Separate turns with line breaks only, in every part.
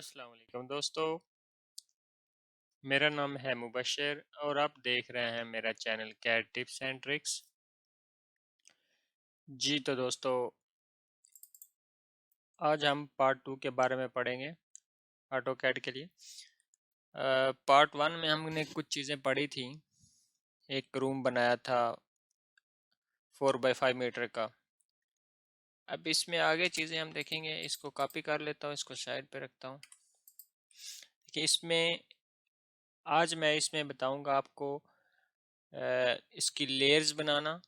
अस्सलाम वालेकुम दोस्तों। मेरा नाम है मुबशर और आप देख रहे हैं मेरा channel CAD tips and tricks. जी तो दोस्तों, आज हम पार्ट 2 के बारे में पढ़ेंगे ऑटो कैड के लिए। पार्ट 1 में हमने कुछ चीज़ें पढ़ी थी। एक रूम बनाया था 4x5 मीटर का। अब इसमें आगे चीज़ें हम देखेंगे। इसको कॉपी कर लेता हूँ, इसको साइड पे रखता हूँ। देखिए, इसमें आज मैं इसमें बताऊँगा आपको इसकी लेयर्स बनाना,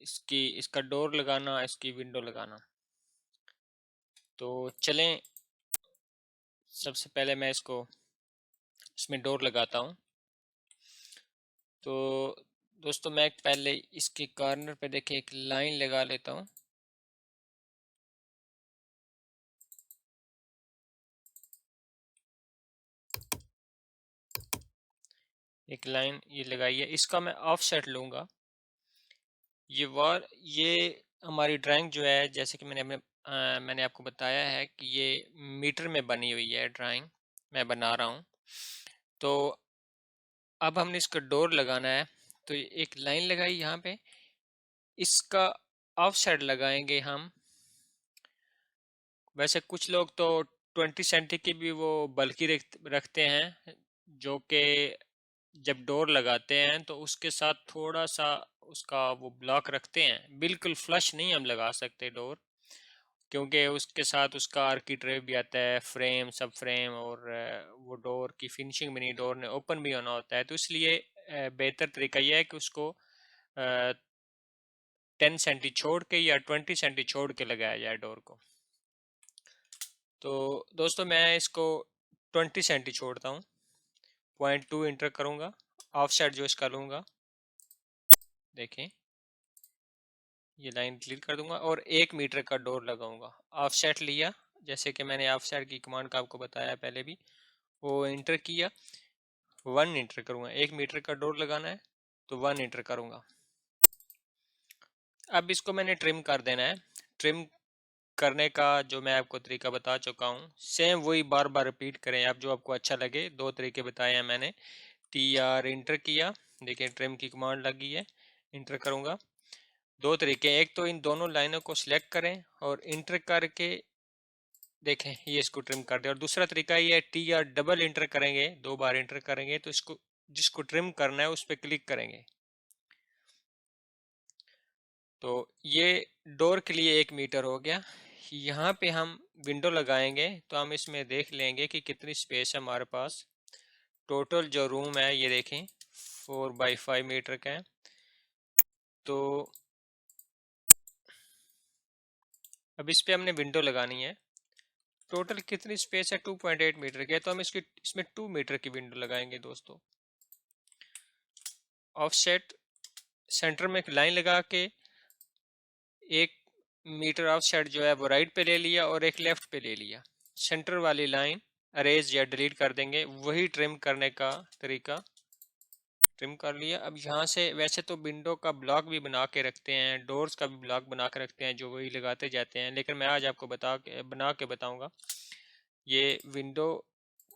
इसका डोर लगाना, इसकी विंडो लगाना। तो चलें, सबसे पहले मैं इसमें डोर लगाता हूँ। तो दोस्तों, मैं पहले इसके कॉर्नर पे देखिए एक लाइन लगा लेता हूँ। एक लाइन ये लगाई है, इसका मैं ऑफसेट लूँगा। ये हमारी ड्राइंग जो है, जैसे कि मैंने आपको बताया है कि ये मीटर में बनी हुई है ड्राइंग मैं बना रहा हूँ। तो अब हमने इसका डोर लगाना है, तो एक लाइन लगाई यहाँ पे, इसका ऑफसेट लगाएंगे हम। वैसे कुछ लोग तो 20 सेंटी की भी वो बल्कि रखते हैं, जो कि जब डोर लगाते हैं तो उसके साथ थोड़ा सा उसका वो ब्लॉक रखते हैं। बिल्कुल फ्लश नहीं हम लगा सकते डोर, क्योंकि उसके साथ उसका आर्की ट्रे भी आता है, फ्रेम, सब फ्रेम, और वो डोर की फिनिशिंग भी नहीं, डोर ने ओपन भी होना होता है। तो इसलिए बेहतर तरीका यह है कि उसको 10 सेंटी छोड़ के या 20 सेंटी छोड़ के लगाया जाए डोर को। तो दोस्तों, मैं इसको 20 सेंटी छोड़ता हूँ, 0.2 इंटर करूँगा, ऑफसेट जो इसका लूँगा। देखें, ये लाइन क्लियर कर दूंगा और 1 मीटर का डोर लगाऊंगा। ऑफसेट लिया, जैसे कि मैंने ऑफसेट की कमांड का आपको बताया पहले भी, वो इंटर किया, 1 इंटर करूँगा। 1 मीटर का डोर लगाना है तो 1 इंटर करूँगा। अब इसको मैंने ट्रिम कर देना है। ट्रिम करने का जो मैं आपको तरीका बता चुका हूँ, सेम वही बार बार रिपीट करें आप, जो आपको अच्छा लगे। 2 तरीके बताए हैं मैंने। TR इंटर किया, देखिए ट्रिम की कमांड लगी है, इंटर करूँगा। 2 तरीके, एक तो इन दोनों लाइनों को सिलेक्ट करें और इंटर करके देखें ये इसको ट्रिम कर दे। और दूसरा तरीका ये है, TR डबल इंटर करेंगे, 2 बार इंटर करेंगे तो इसको जिसको ट्रिम करना है उस पर क्लिक करेंगे। तो ये डोर के लिए 1 मीटर हो गया। यहाँ पे हम विंडो लगाएंगे तो हम इसमें देख लेंगे कि कितनी स्पेस है हमारे पास। टोटल जो रूम है ये देखें 4x5 मीटर का है। तो अब इस पे हमने विंडो लगानी है। टोटल कितनी स्पेस है, 2.8 मीटर की है, तो हम इसमें 2 मीटर की विंडो लगाएंगे दोस्तों। ऑफसेट सेंटर में एक लाइन लगा के 1 मीटर ऑफसेट जो है वो राइट पे ले लिया और एक लेफ्ट पे ले लिया। सेंटर वाली लाइन अरेज या डिलीट कर देंगे, वही ट्रिम करने का तरीका। ट्रिम कर लिया। अब यहाँ से वैसे तो विंडो का ब्लॉक भी बना के रखते हैं, डोर्स का भी ब्लॉक बना के रखते हैं, जो वही लगाते जाते हैं, लेकिन मैं आज आपको बना के बताऊंगा। ये विंडो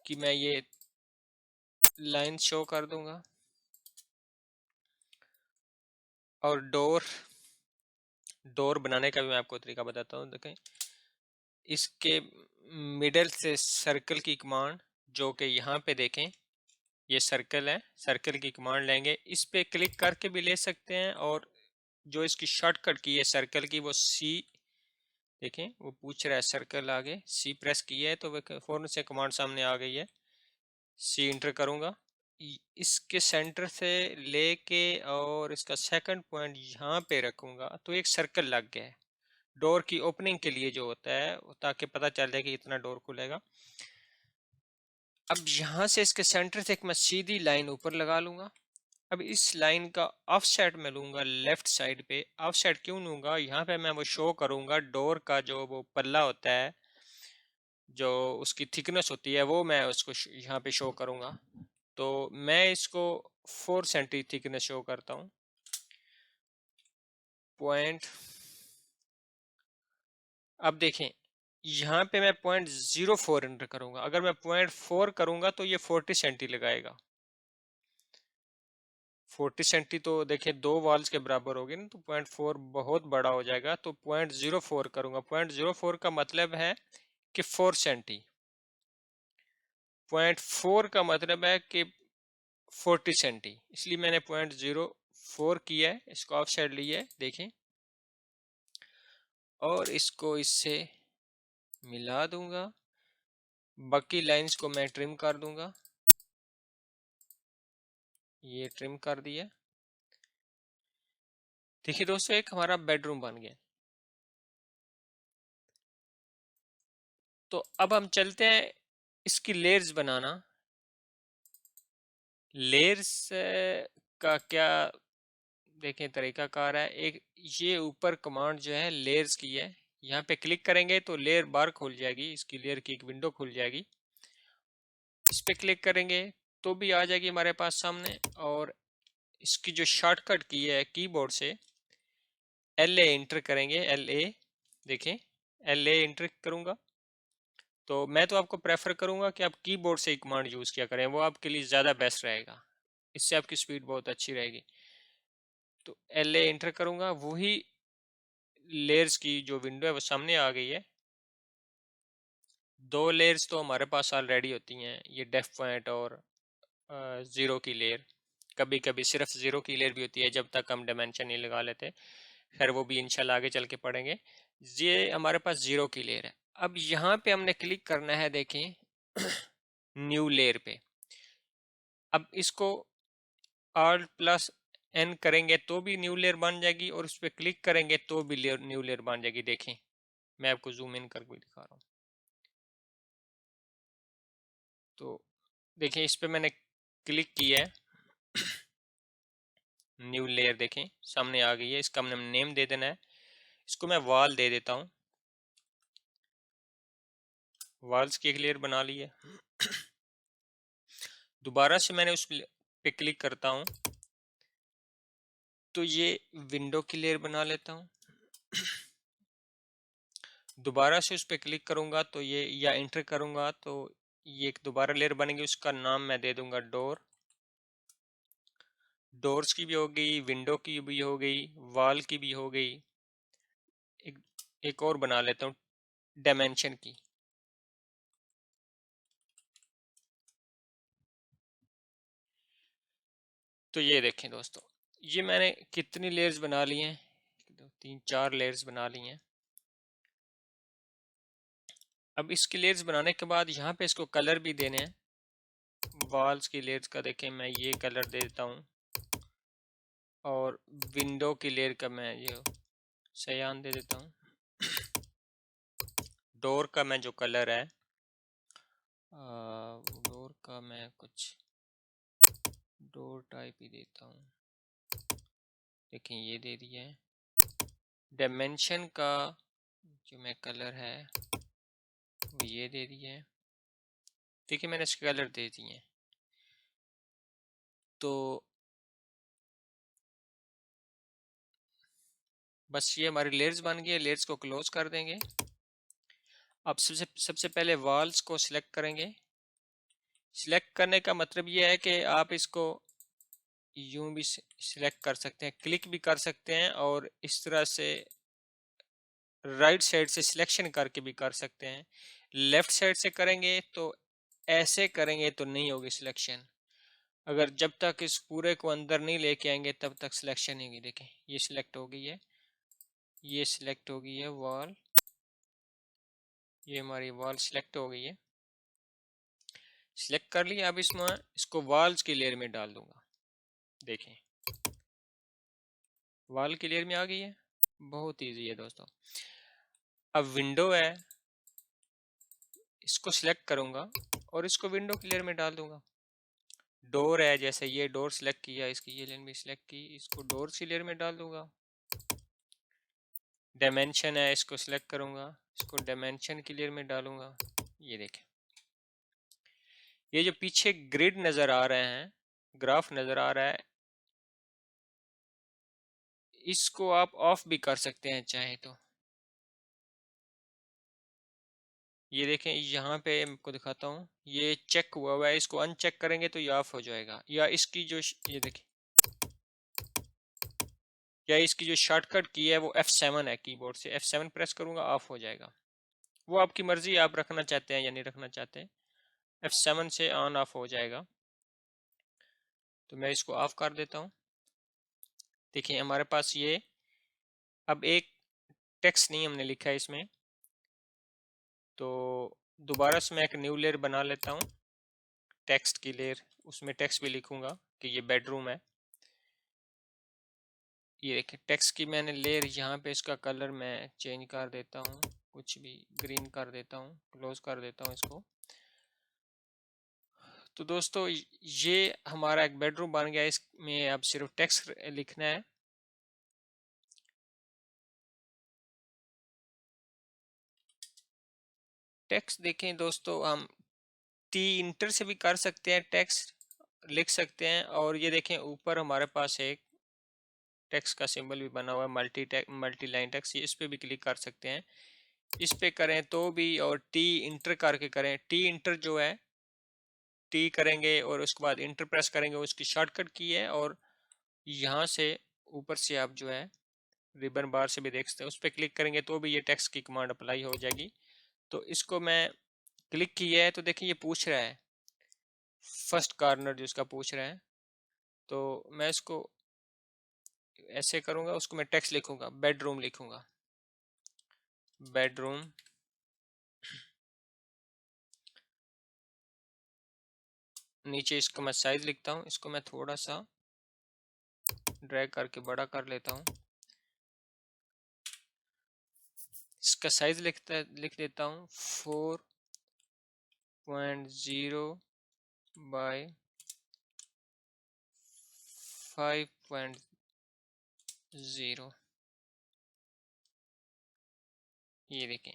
की मैं ये लाइन शो कर दूंगा और डोर बनाने का भी मैं आपको तरीका बताता हूँ। देखें, इसके मिडल से सर्कल की कमांड, जो कि यहाँ पे देखें ये सर्कल है, सर्कल की कमांड लेंगे, इस पे क्लिक करके भी ले सकते हैं। और जो इसकी शॉर्टकट की है सर्कल की, वो सी, देखें वो पूछ रहा है सर्कल आगे, सी प्रेस किया है तो वह फौरन से कमांड सामने आ गई है। सी इंटर करूँगा, इसके सेंटर से लेके और इसका सेकंड पॉइंट यहाँ पे रखूँगा तो एक सर्कल लग गया है डोर की ओपनिंग के लिए जो होता है, ताकि पता चल जाए कि इतना डोर खुलेगा। अब यहाँ से इसके सेंटर से एक मैं सीधी लाइन ऊपर लगा लूँगा। अब इस लाइन का ऑफसेट मैं लूँगा लेफ्ट साइड पे। ऑफसेट क्यों लूँगा, यहाँ पे मैं वो शो करूँगा डोर का जो वो पल्ला होता है, जो उसकी थिकनेस होती है, वो मैं उसको यहाँ पे शो करूँगा। तो मैं इसको 4 सेंटी थिकनेस शो करता हूँ। पॉइंट, अब देखें यहाँ पे मैं 0.04 एंटर करूंगा। अगर मैं 0.4 करूंगा तो ये 40 सेंटी लगाएगा। 40 सेंटी तो देखिए 2 वॉल्स के बराबर होगी ना, तो 0.4 बहुत बड़ा हो जाएगा, तो 0.04 करूंगा। 0.04 का मतलब है कि 4 सेंटी। 0.4 का मतलब है कि 40 सेंटी, इसलिए मैंने 0.04 किया है, इसको ऑफ साइड लिया है, देखें, और इसको इससे मिला दूंगा। बाकी लाइंस को मैं ट्रिम कर दूंगा, ये ट्रिम कर दिया। देखिए दोस्तों, एक हमारा बेडरूम बन गया। तो अब हम चलते हैं इसकी लेयर्स बनाना। लेयर्स का क्या देखें तरीकाकार है। एक ये ऊपर कमांड जो है लेयर्स की है, यहाँ पे क्लिक करेंगे तो लेयर बार खुल जाएगी, इसकी लेयर की एक विंडो खुल जाएगी। इस पे क्लिक करेंगे तो भी आ जाएगी हमारे पास सामने, और इसकी जो शॉर्टकट की है कीबोर्ड से LA इंटर करेंगे। LA देखें, LA इंटर करूंगा तो मैं तो आपको प्रेफर करूंगा कि आप कीबोर्ड से ही कमांड यूज किया करें, वो आपके लिए ज़्यादा बेस्ट रहेगा, इससे आपकी स्पीड बहुत अच्छी रहेगी। तो LA इंटर करूंगा, वही लेयर्स की जो विंडो है वो सामने आ गई है। 2 लेयर्स तो हमारे पास ऑलरेडी होती हैं, ये डेफ पॉइंट और ज़ीरो की लेयर। कभी कभी सिर्फ ज़ीरो की लेयर भी होती है जब तक हम डायमेंशन नहीं लगा लेते। खैर वो भी इंशाल्लाह आगे चल के पढ़ेंगे। ये हमारे पास ज़ीरो की लेयर है। अब यहाँ पे हमने क्लिक करना है, देखें, न्यू लेयर पे। अब इसको Alt+N करेंगे तो भी न्यू लेयर बन जाएगी, और उस पर क्लिक करेंगे तो भी न्यू लेयर बन जाएगी। देखें, मैं आपको जूम इन करके दिखा रहा हूँ। तो देखें, इस पे मैंने क्लिक किया है, न्यू लेयर देखें सामने आ गई है। इसका हमने नेम दे देना है, इसको मैं वॉल दे देता हूँ। वॉल्स की एक लेयर बना ली है। दोबारा से मैंने उस पे क्लिक करता हूँ तो ये विंडो की लेयर बना लेता हूँ। दोबारा से उस पर क्लिक करूंगा तो ये, या इंटर करूंगा तो ये एक दोबारा लेयर बनेगी, उसका नाम मैं दे दूंगा डोर। डोर्स की भी हो गई, विंडो की भी हो गई, वॉल की भी हो गई। एक एक और बना लेता हूँ, डायमेंशन की। तो ये देखें दोस्तों, ये मैंने कितनी लेयर्स बना ली हैं, 1 2 3 4 लेयर्स बना ली हैं। अब इसकी लेयर्स बनाने के बाद यहाँ पे इसको कलर भी देने हैं। वॉल्स की लेयर्स का देखें, मैं ये कलर दे देता हूँ, और विंडो की लेयर का मैं ये सयान दे देता हूँ। डोर का मैं जो कलर है, डोर का मैं कुछ डोर टाइप ही देता हूँ। देखें, ये दे दिया है। डायमेंशन का जो मैं कलर है वो ये दे दिया है। देखिए, मैंने इसके कलर दे दिए हैं। तो बस ये हमारी लेयर्स बन गई है। लेयर्स को क्लोज कर देंगे। अब सबसे पहले वॉल्स को सिलेक्ट करेंगे। सिलेक्ट करने का मतलब ये है कि आप इसको यूं भी सिलेक्ट कर सकते हैं, क्लिक भी कर सकते हैं, और इस तरह से राइट साइड से सिलेक्शन करके भी कर सकते हैं। लेफ्ट साइड से करेंगे तो ऐसे करेंगे तो नहीं होगी सिलेक्शन। अगर जब तक इस पूरे को अंदर नहीं लेके आएंगे तब तक सिलेक्शन नहीं होगी। देखें, ये सिलेक्ट हो गई है, ये सिलेक्ट हो गई है वॉल, ये हमारी वॉल सिलेक्ट हो गई है। सिलेक्ट कर लिया। अब इसमें इसको वॉल्स की लेयर में डाल दूंगा। देखें, वॉल की लेयर में आ गई है। बहुत इजी है दोस्तों। अब विंडो है, इसको सिलेक्ट करूंगा और इसको विंडो की लेयर में डाल दूंगा। डोर है, जैसे ये डोर सिलेक्ट किया, इसकी ये लेयर भी सिलेक्ट की, इसको डोर की लेयर में डाल दूंगा। डायमेंशन है, इसको सिलेक्ट करूंगा, इसको डायमेंशन की लेयर में डालूंगा। ये देखें, ये जो पीछे ग्रिड नजर आ रहे हैं, ग्राफ नजर आ रहा है, इसको आप ऑफ भी कर सकते हैं चाहे तो। ये देखें यहाँ पे आपको दिखाता हूँ, ये चेक हुआ हुआ है, इसको अनचेक करेंगे तो ये ऑफ हो जाएगा। या इसकी जो ये देखिए, या इसकी जो शॉर्टकट की है वो F7 है, कीबोर्ड से F7 प्रेस करूंगा ऑफ हो जाएगा। वो आपकी मर्जी, आप रखना चाहते हैं या नहीं रखना चाहते हैं। F7 से ऑन ऑफ हो जाएगा। तो मैं इसको ऑफ कर देता हूँ। देखिए हमारे पास ये अब एक टेक्स्ट नहीं हमने लिखा है इसमें, तो दोबारा से मैं एक न्यू लेयर बना लेता हूँ, टेक्स्ट की लेयर। उसमें टेक्स्ट भी लिखूंगा कि ये बेडरूम है। ये देखिए टेक्स्ट की मैंने लेयर, यहाँ पे इसका कलर मैं चेंज कर देता हूँ, कुछ भी ग्रीन कर देता हूँ, क्लोज कर देता हूँ इसको। तो दोस्तों ये हमारा एक बेडरूम बन गया। इसमें अब सिर्फ टेक्स्ट लिखना है। टेक्स्ट देखें दोस्तों, हम टी इंटर से भी कर सकते हैं, टेक्स्ट लिख सकते हैं। और ये देखें ऊपर हमारे पास एक टेक्स्ट का सिंबल भी बना हुआ है, मल्टी लाइन टेक्स्ट, इस पे भी क्लिक कर सकते हैं। इस पे करें तो भी, और टी इंटर करके करें। टी इंटर जो है, टी करेंगे और उसके बाद इंटर प्रेस करेंगे, उसकी शॉर्टकट की है। और यहाँ से ऊपर से आप जो है रिबन बार से भी देख सकते हैं, उस पर क्लिक करेंगे तो भी ये टेक्स्ट की कमांड अप्लाई हो जाएगी। तो इसको मैं क्लिक किया है तो देखिए ये पूछ रहा है फर्स्ट कॉर्नर जो इसका पूछ रहा है, तो मैं इसको ऐसे करूंगा, उसको मैं टेक्स्ट लिखूंगा, बेडरूम लिखूंगा, बेडरूम। नीचे इसको मैं साइज लिखता हूँ, इसको मैं थोड़ा सा ड्रैग करके बड़ा कर लेता हूँ। इसका साइज लिख देता हूँ 4.0 बाय 5.0। ये देखें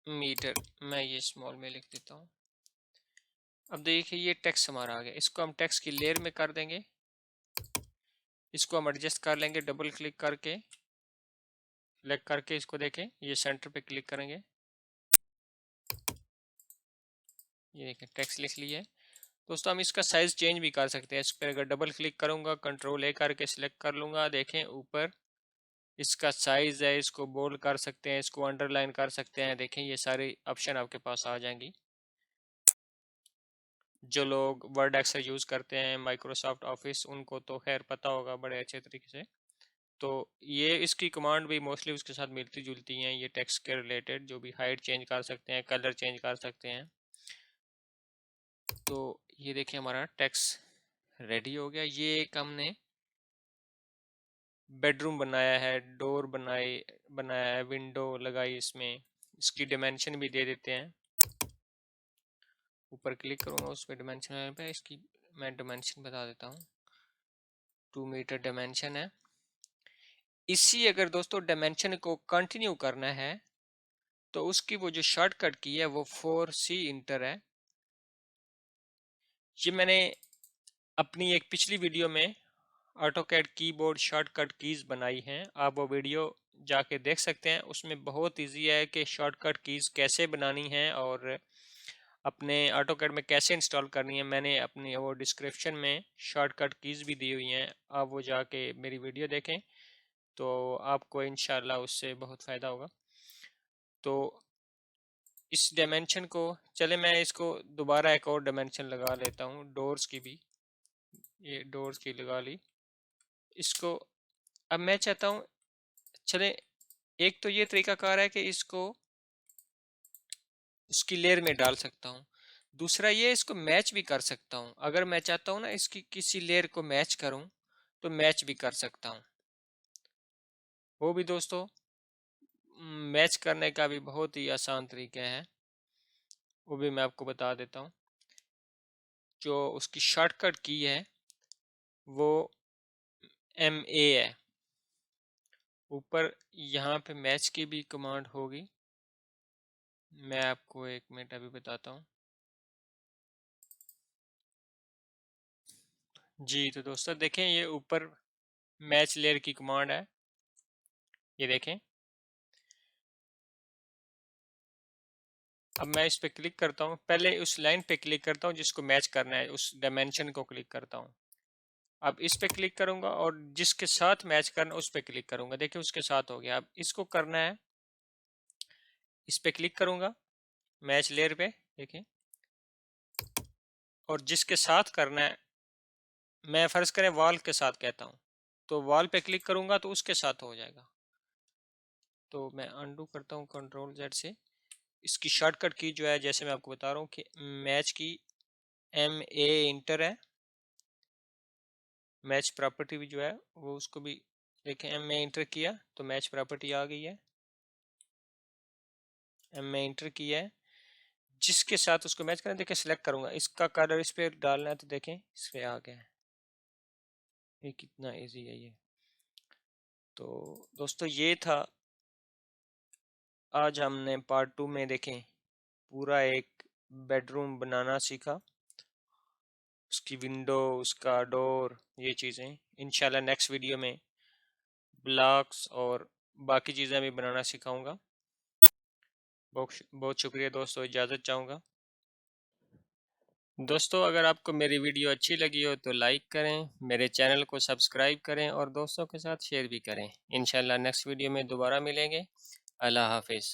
मीटर, मैं ये स्मॉल में लिख देता हूँ। अब देखिए ये टेक्स्ट हमारा आ गया। इसको हम टेक्स्ट की लेयर में कर देंगे, इसको हम एडजस्ट कर लेंगे डबल क्लिक करके, सेलेक्ट करके इसको देखें, ये सेंटर पे क्लिक करेंगे, ये देखें टेक्स्ट लिख लिया है। दोस्तों हम इसका साइज चेंज भी कर सकते हैं। इस पर अगर डबल क्लिक करूंगा, कंट्रोल ए करके सिलेक्ट कर लूंगा, देखें ऊपर इसका साइज है, इसको बोल्ड कर सकते हैं, इसको अंडरलाइन कर सकते हैं। देखें ये सारे ऑप्शन आपके पास आ जाएंगी। जो लोग वर्ड एक्सेल यूज करते हैं, माइक्रोसॉफ्ट ऑफिस, उनको तो खैर पता होगा बड़े अच्छे तरीके से। तो ये इसकी कमांड भी मोस्टली उसके साथ मिलती जुलती हैं। ये टेक्स्ट के रिलेटेड जो भी हाइट चेंज कर सकते हैं, कलर चेंज कर सकते हैं। तो ये देखिए हमारा टेक्स्ट रेडी हो गया। ये एक हमने बेडरूम बनाया है, डोर बनाया है, विंडो लगाई इसमें। इसकी डिमेंशन भी दे देते हैं। ऊपर क्लिक करूंगा उस पर डिमेंशन पे, इसकी मैं डिमेंशन बता देता हूँ, 2 मीटर डिमेंशन है। इसी अगर दोस्तों डिमेंशन को कंटिन्यू करना है तो उसकी वो जो शॉर्टकट की है वो 4C इंटर है। ये मैंने अपनी एक पिछली वीडियो में ऑटोकैड कीबोर्ड शॉर्टकट कीज बनाई हैं, आप वो वीडियो जाके देख सकते हैं। उसमें बहुत इजी है कि शॉर्टकट कीज कैसे बनानी है और अपने ऑटोकैड में कैसे इंस्टॉल करनी है। मैंने अपनी वो डिस्क्रिप्शन में शॉर्टकट कीज भी दी हुई हैं, आप वो जाके मेरी वीडियो देखें तो आपको इंशाल्लाह उससे बहुत फ़ायदा होगा। तो इस डायमेंशन को, चले मैं इसको दोबारा एक और डायमेंशन लगा लेता हूँ, डोर्स की भी, ये डोर्स की लगा ली इसको। अब मैं चाहता हूँ, चले एक तो ये तरीकाकार है कि इसको उसकी लेयर में डाल सकता हूँ, दूसरा ये इसको मैच भी कर सकता हूँ। अगर मैं चाहता हूँ ना इसकी किसी लेयर को मैच करूँ तो मैच भी कर सकता हूँ। वो भी दोस्तों मैच करने का भी बहुत ही आसान तरीका है, वो भी मैं आपको बता देता हूँ। जो उसकी शॉर्टकट की है वो MA है। ऊपर यहाँ पे मैच की भी कमांड होगी, मैं आपको एक मिनट अभी बताता हूँ। जी तो दोस्तों देखें ये ऊपर मैच लेयर की कमांड है, ये देखें अब मैं इस पे क्लिक करता हूँ, पहले उस लाइन पे क्लिक करता हूँ जिसको मैच करना है, उस डायमेंशन को क्लिक करता हूँ। अब इस पे क्लिक करूंगा और जिसके साथ मैच करना उस पे क्लिक करूंगा। देखिए उसके साथ हो गया। अब इसको करना है, इस पे क्लिक करूंगा मैच लेयर पे, देखिए, और जिसके साथ करना है, मैं फर्ज करें वॉल के साथ कहता हूँ, तो वॉल पे क्लिक करूंगा तो उसके साथ हो जाएगा। तो मैं अनडू करता हूँ कंट्रोल जेड से। इसकी शॉर्टकट की जो है, जैसे मैं आपको बता रहा हूँ कि मैच की MA इंटर है, मैच प्रॉपर्टी भी जो है वो उसको भी देखें, MA इंटर किया तो मैच प्रॉपर्टी आ गई है, MA इंटर किया है, जिसके साथ उसको मैच करना, देखिए सिलेक्ट करूंगा, इसका कलर इस पे डालना है तो देखें इस पे आ गया है। ये कितना इजी है ये। तो दोस्तों ये था आज हमने पार्ट 2 में देखें पूरा एक बेडरूम बनाना सीखा, उसकी विंडो, उसका डोर, ये चीज़ें। इंशाल्लाह नेक्स्ट वीडियो में ब्लॉक्स और बाकी चीज़ें भी बनाना सिखाऊंगा। बहुत बहुत शुक्रिया दोस्तों, इजाज़त चाहूँगा। दोस्तों अगर आपको मेरी वीडियो अच्छी लगी हो तो लाइक करें, मेरे चैनल को सब्सक्राइब करें और दोस्तों के साथ शेयर भी करें। इंशाल्लाह नेक्स्ट वीडियो में दोबारा मिलेंगे। अल्लाह हाफिज़।